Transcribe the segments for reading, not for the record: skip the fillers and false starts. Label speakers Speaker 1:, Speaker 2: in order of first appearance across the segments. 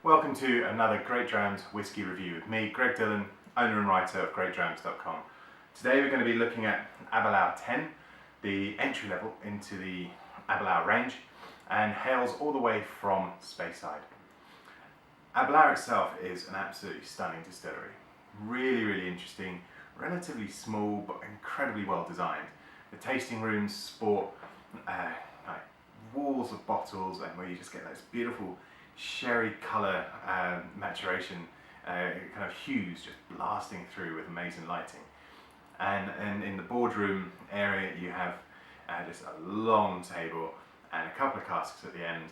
Speaker 1: Welcome to another GreatDrams whiskey review with me, Greg Dillon, owner and writer of GreatDrams.com. Today we're going to be looking at Aberlour 10, the entry level into the Aberlour range, and hails all the way from Speyside. Aberlour itself is an absolutely stunning distillery. Really interesting, relatively small but incredibly well designed. The tasting rooms sport like walls of bottles, and where you just get those beautiful sherry colour maturation kind of hues just blasting through with amazing lighting. And in the boardroom area you have just a long table and a couple of casks at the end,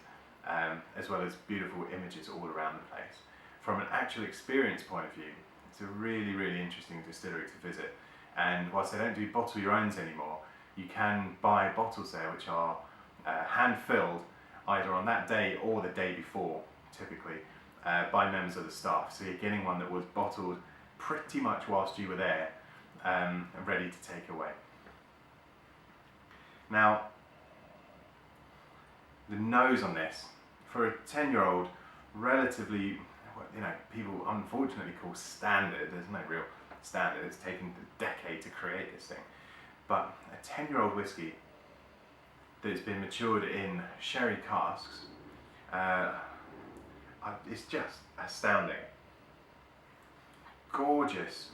Speaker 1: as well as beautiful images all around the place. From an actual experience point of view, it's a really interesting distillery to visit. And whilst they don't do bottle your owns anymore, you can buy bottles there which are hand filled either on that day or the day before, typically, by members of the staff. So you're getting one that was bottled pretty much whilst you were there, and ready to take away. Now, the nose on this, for a 10-year-old, relatively, people unfortunately call standard. There's no real standard. It's taken a decade to create this thing. But a 10-year-old whiskey that's been matured in sherry casks, it's just astounding. Gorgeous,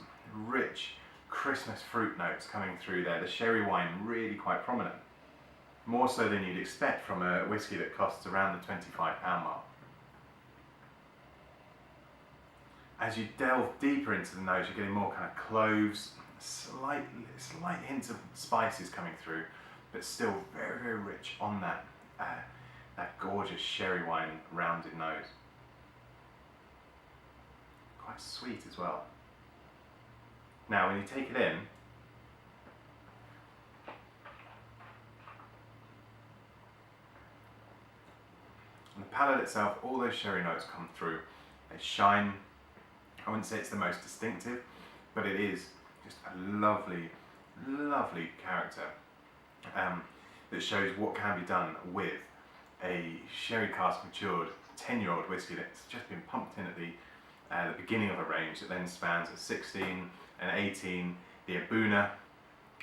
Speaker 1: rich Christmas fruit notes coming through there. The sherry wine really quite prominent. More so than you'd expect from a whiskey that costs around the £25 mark. As you delve deeper into the nose, you're getting more kind of cloves, slight hints of spices coming through, but still very rich on that gorgeous sherry wine rounded nose. Quite sweet as well. Now when you take it in, on the palate itself, all those sherry notes come through. They shine. I wouldn't say it's the most distinctive, but it is just a lovely character that shows what can be done with a sherry cask matured 10-year-old whiskey that's just been pumped in at the beginning of a range that then spans at 16 and 18, the Abuna,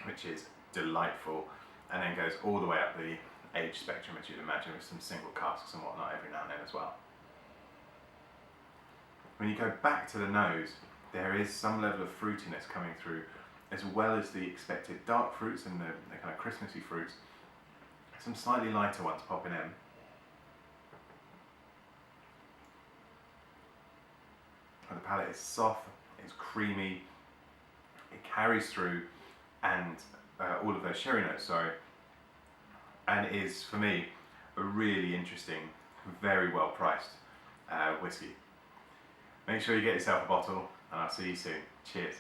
Speaker 1: which is delightful, and then goes all the way up the age spectrum, as you'd imagine, with some single casks and whatnot every now and then as well. When you go back to the nose, there is some level of fruitiness coming through, as well as the expected dark fruits and the kind of Christmassy fruits. Some slightly lighter ones popping in. The palate is soft, it's creamy, it carries through, and all of those sherry notes, and is, for me, a really interesting, very well priced whiskey. Make sure you get yourself a bottle, and I'll see you soon. Cheers.